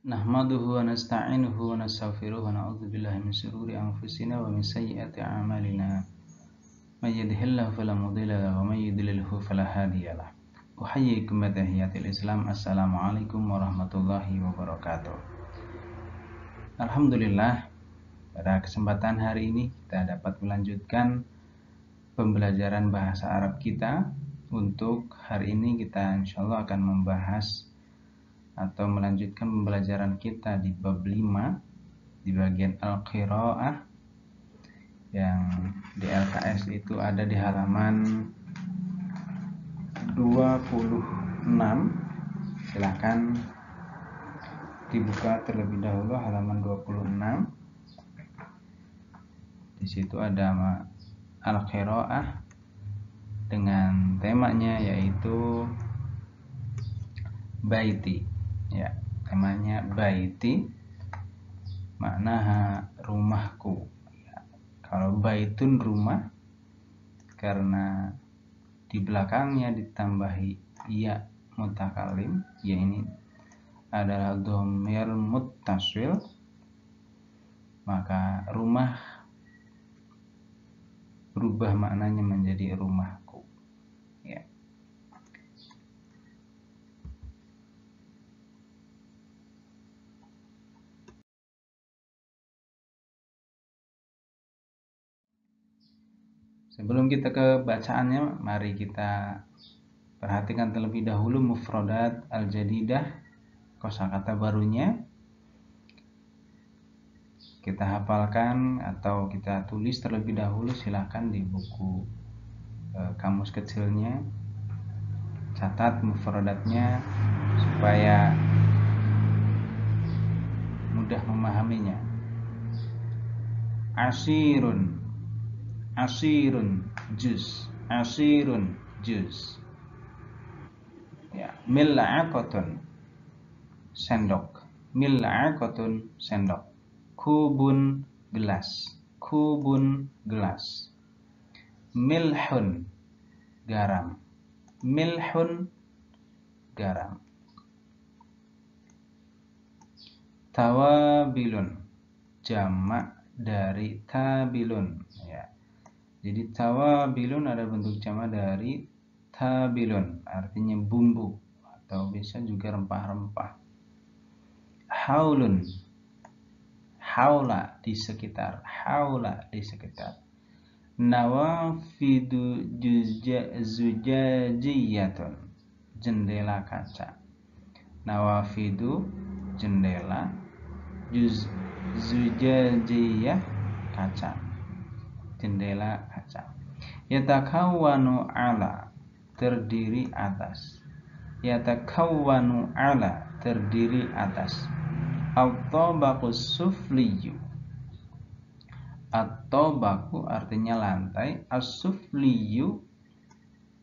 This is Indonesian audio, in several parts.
Nahmaduhu wa nasta'inuhu wa nastaghfiruhu wa na'udzu billahi min shururi anfusina wa min sayyiati a'malina. May yahdihillahu fala mudilla lahu wa may yudlilhu fala hadiya lahu. Uhayyikum bi tahiyyatil Islam. Assalamualaikum warahmatullahi wabarakatuh. Alhamdulillah, pada kesempatan hari ini kita dapat melanjutkan pembelajaran bahasa Arab kita. Untuk hari ini kita insyaallah akan membahas atau melanjutkan pembelajaran kita di bab 5 di bagian al-qiraah yang di LKS itu ada di halaman 26. Silahkan dibuka terlebih dahulu halaman 26. Di situ ada al-qiraah dengan temanya yaitu baiti. Ya, temanya baiti, makna rumahku. Ya, kalau baitun rumah, karena di belakangnya ditambahi ya mutakalim, ya ini adalah dhamir muttasil, maka rumah berubah maknanya menjadi rumahku. Ya. Sebelum kita ke bacaannya, mari kita perhatikan terlebih dahulu mufradat al-jadidah, kosakata barunya. Kita hafalkan atau kita tulis terlebih dahulu, silahkan di buku kamus kecilnya. Catat mufradatnya supaya mudah memahaminya. Asirun, asirun juz, asirun juz. Ya, mil'aqatun sendok, mil'aqatun sendok. Kubun gelas, kubun gelas. Milhun garam, milhun garam. Tawabilun jamak dari tabilun, ya. Jadi tawabilun ada bentuk jamak dari tabilun, artinya bumbu atau bisa juga rempah-rempah. Haulun, haula di sekitar, haula di sekitar. Nawafidu zujajiyatun, jendela kaca. Nawafidu jendela, zujajiyah kaca, jendela kaca. Yatakawwanu ala, terdiri atas. Yatakawwanu ala, terdiri atas. At-tabaqus sufliyu, at-tabaqu artinya lantai, as-sufliyu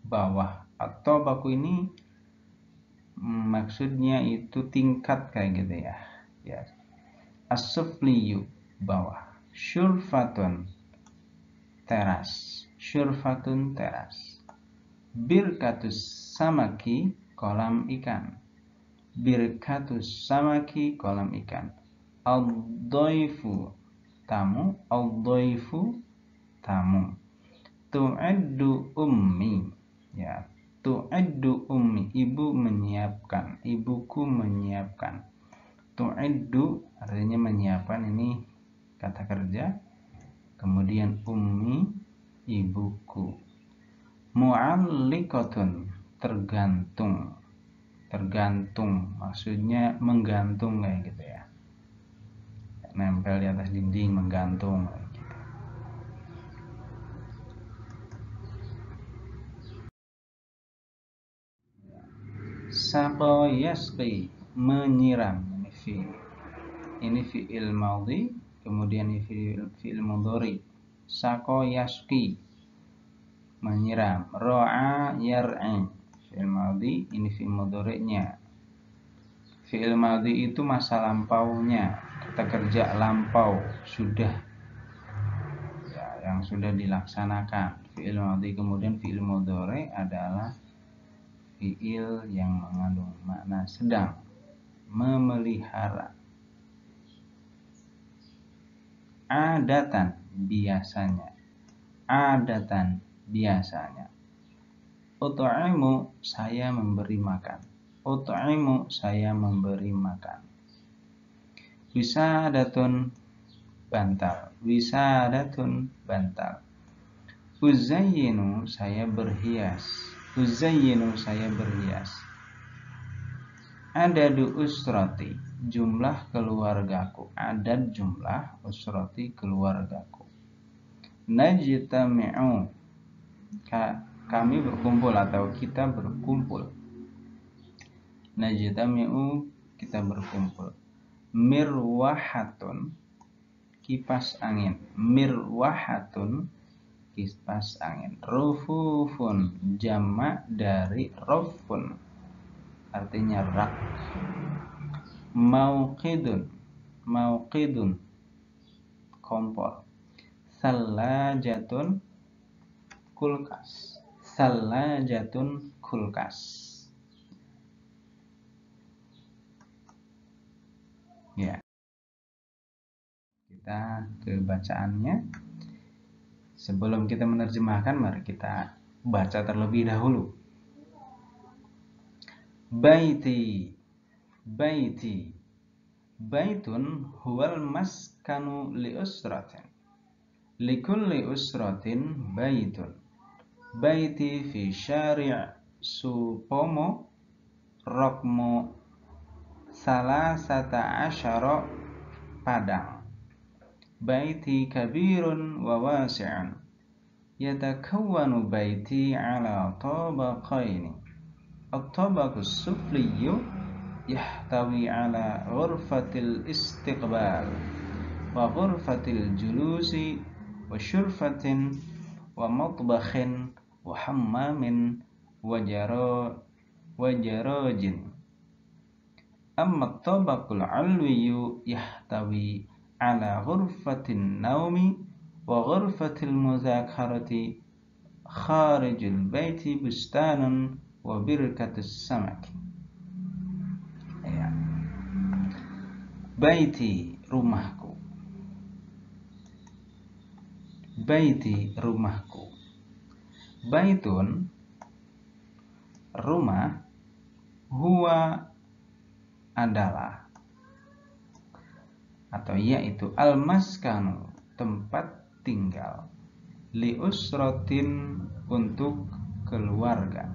bawah. At-tabaqu ini maksudnya itu tingkat kayak gitu ya. Ya. As-sufliyu bawah. Syurfatun teras, syurfatun teras. Birkatus samaki, kolam ikan. Birkatus samaki, kolam ikan. Al-dhaifu tamu, al-dhaifu tamu. Tu'addu ummi, ya. Tu'addu ummi, ibu menyiapkan, ibuku menyiapkan. Tu'addu artinya menyiapkan, ini kata kerja. Kemudian ummi, ibuku. Mu'alliqatun, tergantung. Tergantung maksudnya menggantung kayak gitu ya. Nempel di atas dinding, menggantung kayak gitu. Saqa yasqi, menyiram. Ini fi'il madhi, kemudian ini fi'il mudhari. Saqa yasqi, menyiram. Ra'a yar'i, fi'il madhi, ini fi'il mudhari'nya. Fi'il madhi itu masa lampaunya, kata kerja lampau, sudah ya, yang sudah dilaksanakan. Fi'il madhi. Kemudian fi'il mudhari adalah fi'il yang mengandung makna sedang. memelihara. Adatan, biasanya. Adatan, biasanya. Ut'imu, saya memberi makan. Ut'imu, saya memberi makan. Wisadatun, bantal. Wisadatun, bantal. Uzayyinu, saya berhias. Uzayyinu, saya berhias. Adadu usrati, jumlah keluargaku. Adad, jumlah, usrati, keluargaku. Najtami'u, kami berkumpul atau kita berkumpul. Najtami'u, kita berkumpul. Mirwahatun, kipas angin. Mirwahatun, kipas angin. Rufufun, jamak dari rufun, artinya rak. Mauqidun, mauqidun, kompor. Salajatun, kulkas. Salajatun, kulkas. Ya. Kita ke bacaannya. Sebelum kita menerjemahkan, mari kita baca terlebih dahulu. Baiti, baiti. Baitun huwal maskanu li usratin. Likulli usratin baitun. Baiti fi syari' Supomo Rokmo Salasata asyara Padang. Baiti kabirun wa wasi'un. Yatakawwanu baiti ala tabaqaini. At-tabaqu sufliyu yahtawi ala ghurfatil istiqbal wa ghurfatil julusi wa syurfatin wa matbakhin wa hammamin wa jarajin. Amma at-tabaqul 'alwiyyu yahtawi ala ghurfatin naumi wa ghurfatil mudzakarati kharijil baiti bustanun wa birkatus samak. Ya. Baiti, rumahku. Baiti, rumahku. Baitun, rumah. Huwa, adalah, atau yaitu al-maskanu, tempat tinggal. Li usratin, untuk keluarga.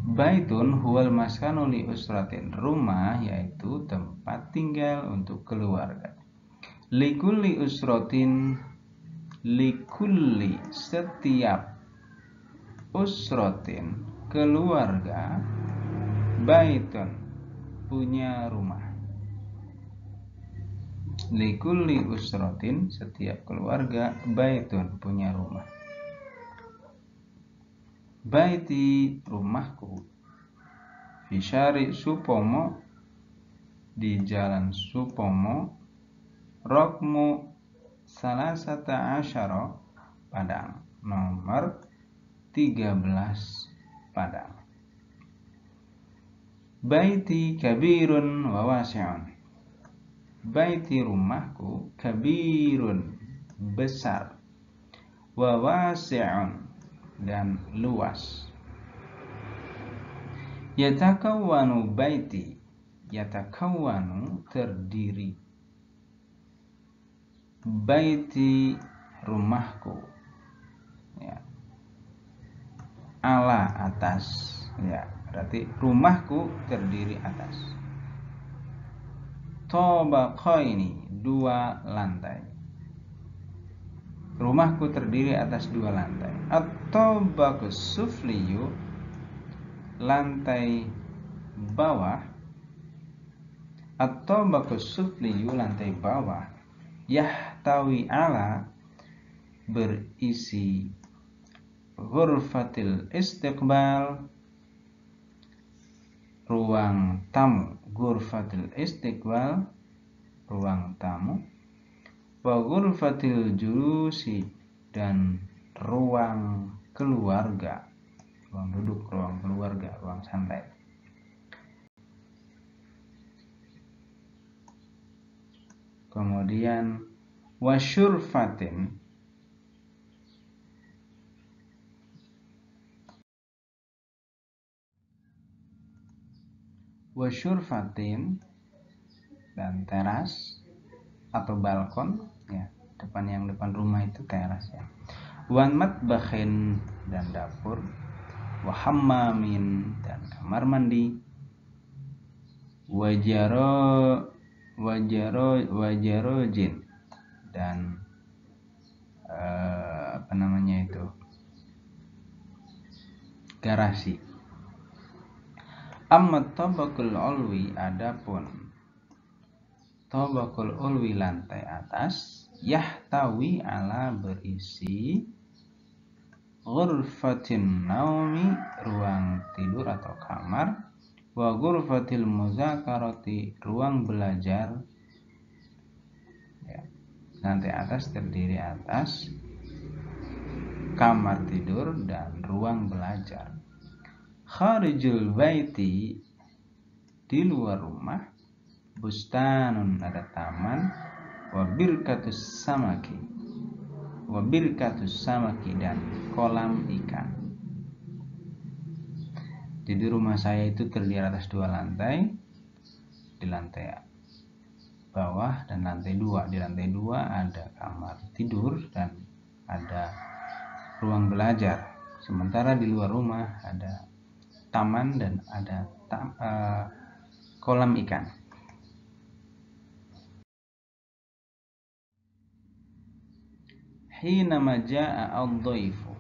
Baitun huwal maskanu li usratin, rumah yaitu tempat tinggal untuk keluarga. Likulli usratin, likulli, setiap, usratin, keluarga. Baitun, punya rumah. Likulli usratin, setiap keluarga. Baitun, punya rumah. Baiti, rumahku. Fi syari' Supomo, di jalan Supomo. Rokmu salasata asyara, Padang, nomor 13, Padang. Baiti kabirun wa wasi'un. Baiti, rumahku. Kabirun, besar. Wa wasi'un, dan luas. Yatakawwanu baiti. Yatakawwanu, terdiri. Baiti, rumahku. Ya. Ala, atas. Ya, berarti rumahku terdiri atas. Tabaqaini, 2 lantai. Rumahku terdiri atas 2 lantai. At-tabaqus sufliyu, lantai bawah. At-tabaqus sufliyu, lantai bawah. Yahtawi ala, berisi. Ghurfatil istiqbal, ruang tamu. Ghurfatil istiqbal, ruang tamu. Wa ghurfatil julusi, dan ruang keluarga. ruang duduk, ruang keluarga, ruang santai. Kemudian wasyurfatin, dan teras atau balkon ya, depan rumah itu teras ya. Wan matbakhin, dan dapur. Wahammamin, dan kamar mandi. Wajarojin, dan garasi. Amma tabaqul ulwi, adapun tabaqul ulwi, lantai atas, yahtawi, ala, berisi, ghurfatin naumi, ruang tidur atau kamar, wa ghurfatil muzakarati, ruang belajar ya. Lantai atas terdiri atas kamar tidur dan ruang belajar. Kharijul baiti, di luar rumah, bustanun, ada taman, wabirkatus samaki, dan kolam ikan. Jadi rumah saya itu terdiri atas 2 lantai, di lantai bawah dan lantai 2. Di lantai 2 ada kamar tidur dan ada ruang belajar. Sementara di luar rumah ada taman dan ada kolam ikan. Hinama jaa ad-dhaifu,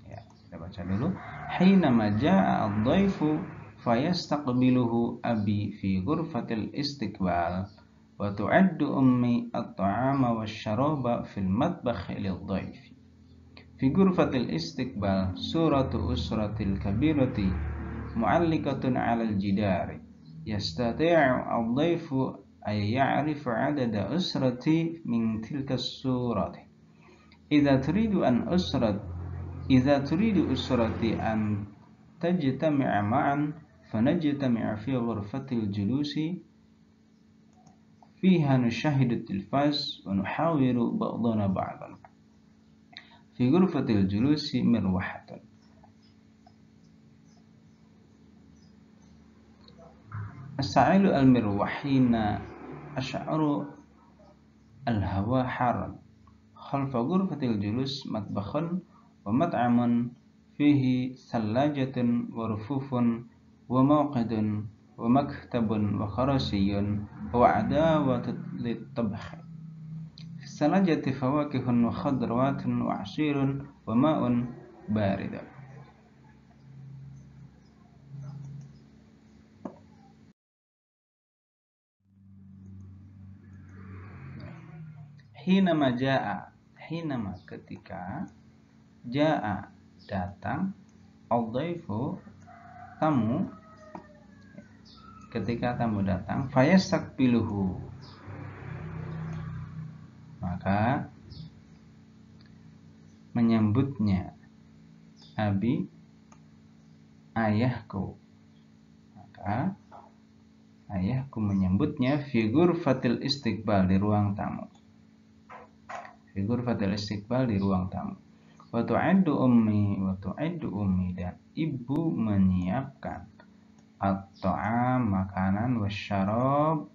ya, kita baca dulu. Hinama jaa ad-dhaifu fayastaqbiluhu abi fi ghurfatil istiqbal wa tu'addu ummi at-ta'ama wasyaraba fil matbakh lid-dhaifi. Fi ghurfatil istiqbal suratu usratil kabirati mu'allikatun 'alal jidari yastati'u ad-dhaifu ay ya'rifu 'adada usrati min tilka surati. Idza turidu usrati an tajtami'a ma'an fanajtami'u fi ghurfatil julusi fiha nushahidu tilfaz wa nuhawiru ba'dana ba'dan. Fi ghurfatil julusi mirwahatun. As-sa'ilu al-mirwahina asy'aru al-hawa haran. Khalfa ghurfatil julus matbakhun wa mat'amun fihi thallajatun wa rufufun wa mawqidun wa maktabun wa kharasiyun wa adawatun lit-tabkh. Salajati fawakihun wa khadrawatun wa asirun wa ma'un baridun. Hinama ketika, jaa datang, al-dhaifu tamu, ketika tamu datang, fayastaqbiluhu maka menyambutnya abi, ayahku, maka ayahku menyambutnya fi ghurfatil istiqbal, di ruang tamu. Fi ghurfatil istiqbal, di ruang tamu. Wa tu'addu ummi, dan ibu menyiapkan at-ta'am, makanan, wasyarab,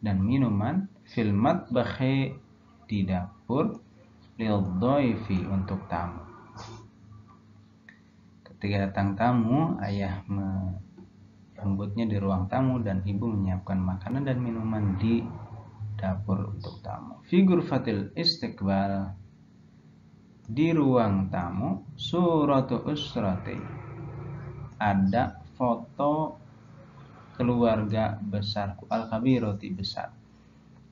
dan minuman, fil matbakhi, di dapur, lil-dhaifi, untuk tamu. Ketika datang tamu, ayah menyambutnya di ruang tamu dan ibu menyiapkan makanan dan minuman di dapur untuk tamu. Fi ghurfatil istiqbal, di ruang tamu, suratu usrati, ada foto keluarga besarku, al-kabirati, besar.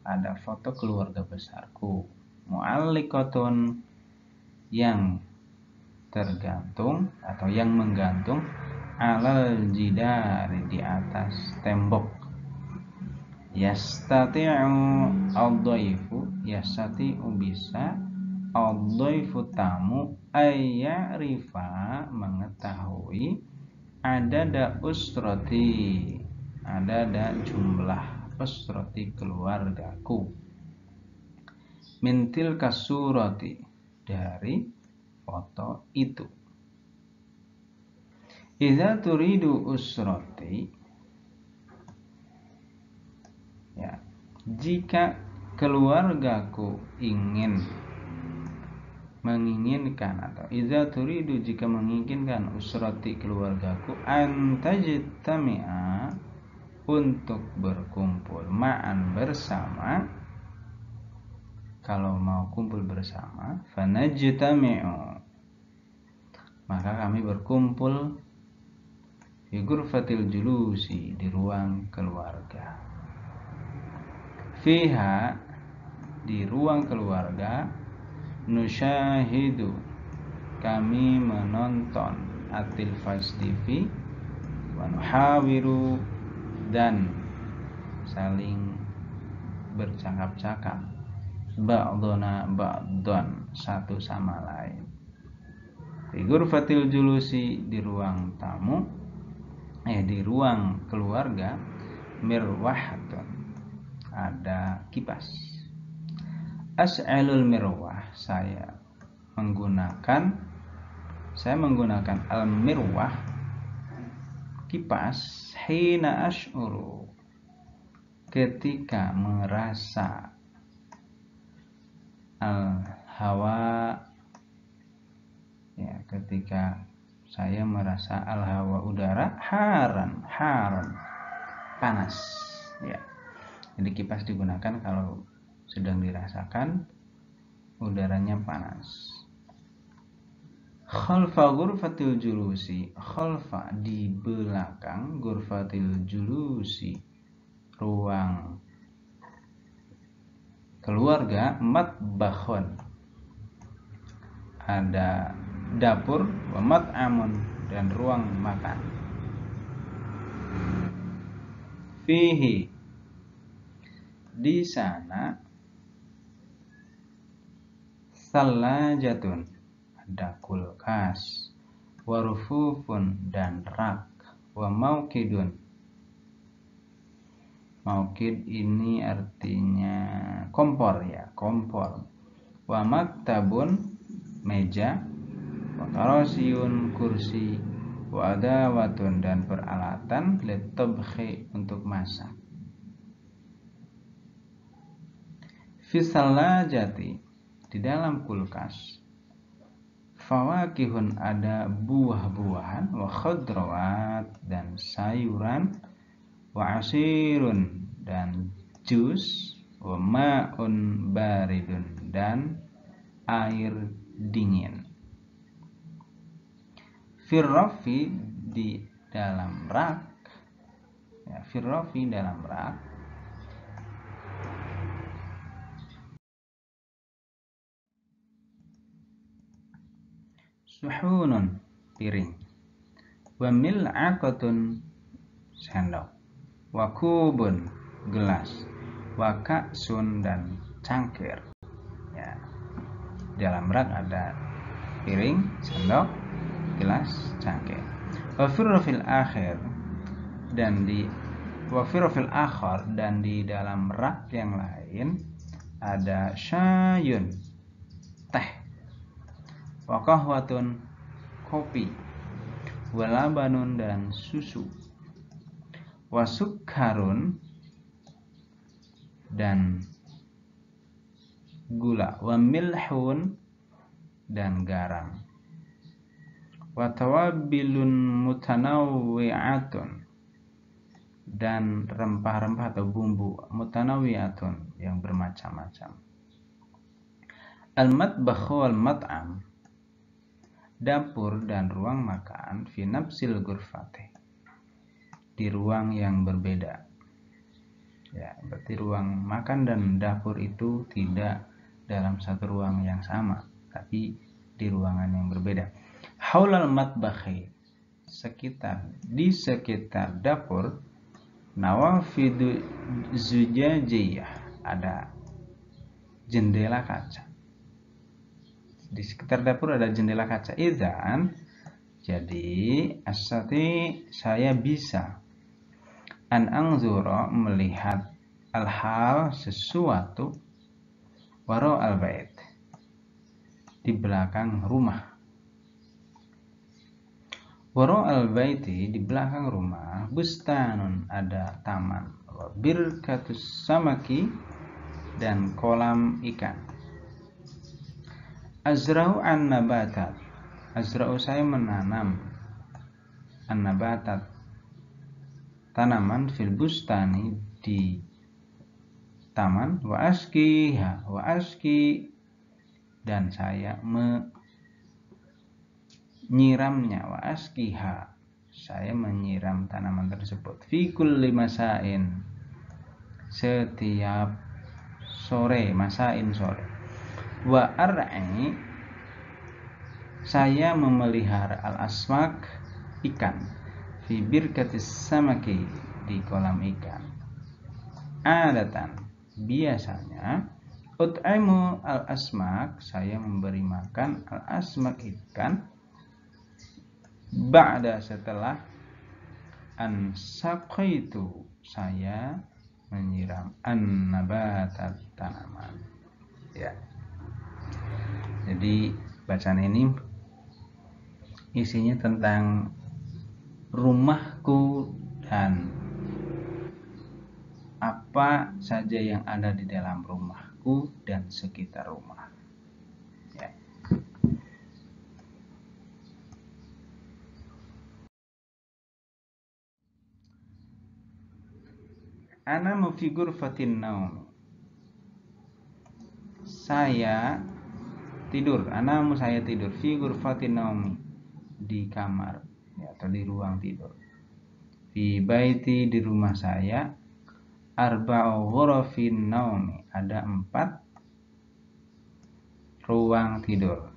Ada foto keluarga besarku. Mu'allikatun, yang tergantung atau yang menggantung, alal jidari, di atas tembok. Yastati'u ad-dhaifu, yastati'u, bisa, ad-dhaifu, tamu, ayyarifa mengetahui adada usrati, adada jumlah usrati keluargaku, mintil kasurati dari foto itu. Idza turidu usrati, ya, jika keluargaku menginginkan, atau idza turidu jika menginginkan, usrati keluargaku, antajtami'a untuk berkumpul, ma'an bersama. Kalau mau kumpul bersama, fanajtami'u maka kami berkumpul fi ghurfatil julusi di ruang keluarga. Fiha di ruang keluarga, nusyahidu kami menonton at-tilfaz TV, wa nuhawiru dan saling bercakap-cakap, ba'dona ba'don satu sama lain. Fi ghurfatil julusi di ruang tamu, di ruang keluarga, mirwahatun ada kipas. As'alul mirwah saya menggunakan al-mirwah kipas, hina ash'uru ketika merasa al-hawa, ya, ketika saya merasa al-hawa udara haran panas, ya. Jadi kipas digunakan kalau sedang dirasakan udaranya panas. Khalfa ghurfatil julusi, khalfa di belakang, ghurfatil julusi ruang keluarga, matbakhun ada dapur, wa mat'amun dan ruang makan. Fihi di sana, salajatun ada kulkas, warufufun dan rak, wa maukidun. Maukid ini artinya kompor, ya, kompor. Wa maktabun meja, wa karasiyun kursi, wa adawatun dan peralatan, litabkhi untuk masak. Fisalajati di dalam kulkas, fawakihun ada buah-buahan, wa khadrawat dan sayuran, wa asirun dan jus, wa ma'un baridun dan air dingin. Firrafi di dalam rak, ya, firrafi dalam rak, suhunun piring, wa mil'aqatun sendok, wa kubun gelas, wa ka'sun dan cangkir, ya. Dalam rak ada piring, sendok, gelas, cangkir. Wa firrafil akhir dan di akhir dan di dalam rak yang lain ada syayun teh, wa qahwatun kopi, wa labanun dan susu, wa sukkarun dan gula, wa milhun dan garam, wa tawabilun mutanawwi'atun dan rempah-rempah atau bumbu, mutanawwi'atun yang bermacam-macam. Al-matbakh wal mat'am dapur dan ruang makan, fi nafsil ghurfati di ruang yang berbeda, ya, berarti ruang makan dan dapur itu tidak dalam satu ruang yang sama, tapi di ruangan yang berbeda. Haulal matbakhi di sekitar dapur, nawafidu zujajiyah ada jendela kaca, Di sekitar dapur ada jendela kaca. Idzan, jadi astati saya bisa an anzura melihat al-hal sesuatu waro al-bait di belakang rumah. Waro al-baiti di belakang rumah bustanun ada taman, wa birkatus samaki dan kolam ikan. Azra'u an nabatat, azra'u saya menanam an nabatat tanaman fil bustani di taman, wa aski dan saya menyiramnya, wa askiha saya menyiram tanaman tersebut, fi kulli masain setiap sore, masain sore, wa ar'i saya memelihara al-asmak ikan, fi birkatis samaki di kolam ikan. Adatan biasanya ut'imu al-asmak saya memberi makan al-asmak ikan ba'da setelah an saqaitu saya menyiram an-nabatat tanaman. Ya. Jadi bacaan ini isinya tentang rumahku dan apa saja yang ada di dalam rumahku dan sekitar rumah. Ya. Ana fi ghurfatin naum. Saya tidur. Saya tidur fi ghurfatin naum di kamar, ya, atau di ruang tidur. Fi baiti di rumah saya arba'u ghurafin naumi ada 4 ruang tidur.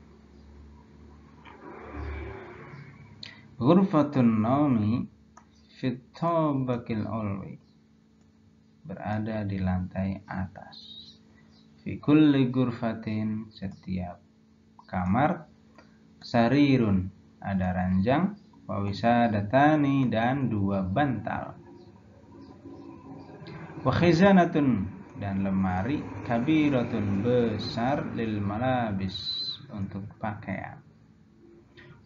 Ghurfatun naumi fit tabaqil ulwi berada di lantai atas. Fi kulli ghurfatin setiap kamar sarirun ada ranjang, wa wisadatani dan 2 bantal. Wa khizanatun dan lemari kabiratun besar lil malabis untuk pakaian.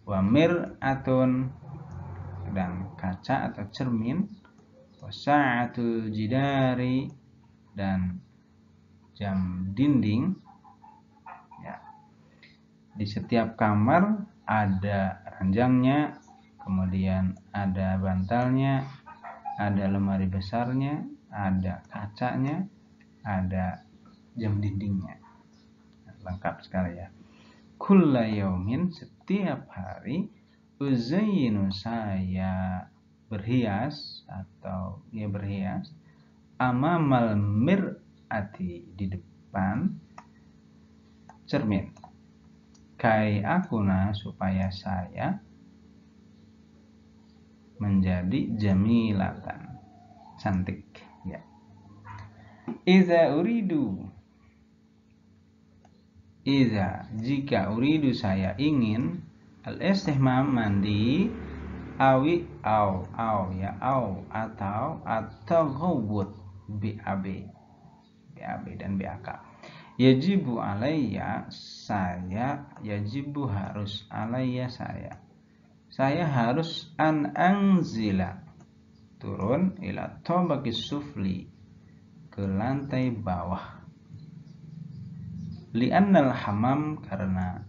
Wa mir'atun dan kaca atau cermin. Wa sa'atu jidari dan jam dinding. Ya. Di setiap kamar ada ranjangnya, kemudian ada bantalnya, ada lemari besarnya, ada kacanya, ada jam dindingnya. Lengkap sekali ya. Kulla yaumin setiap hari uzayyinu saya berhias atau berhias amamal mir'ati di depan cermin. Kai akuna supaya saya menjadi jamilatan cantik, ya. Jika uridu saya ingin al-istihmam mandi atau at-taghawwud BAB dan BAK. Yajibu alayya yajibu harus alayya saya harus an anzila turun ila tabaqis sufli ke lantai bawah. Li'annal hamam karena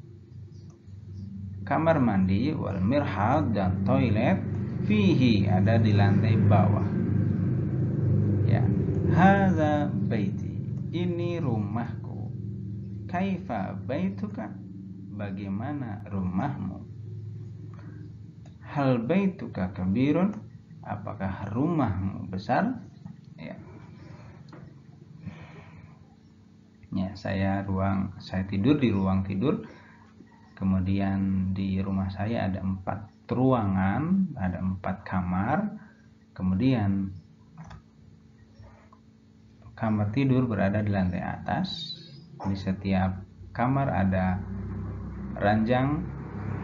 kamar mandi wal mirhad dan toilet fihi ada di lantai bawah. Ya, hadza baiti ini rumahku. Kaifa baituka bagaimana rumahmu? Hal baituka kabirun apakah rumahmu besar? Ya, saya tidur di ruang tidur. Kemudian di rumah saya ada 4 ruangan, ada 4 kamar. Kemudian kamar tidur berada di lantai atas. Di setiap kamar ada ranjang,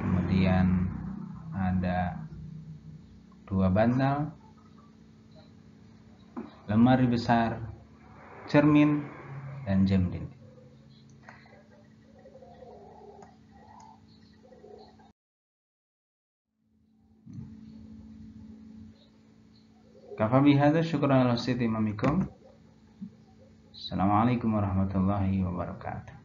kemudian ada 2 bantal, lemari besar, cermin, dan jam dinding. Kafa bihadza, syukran ala husni imamikum. Assalamualaikum warahmatullahi wabarakatuh.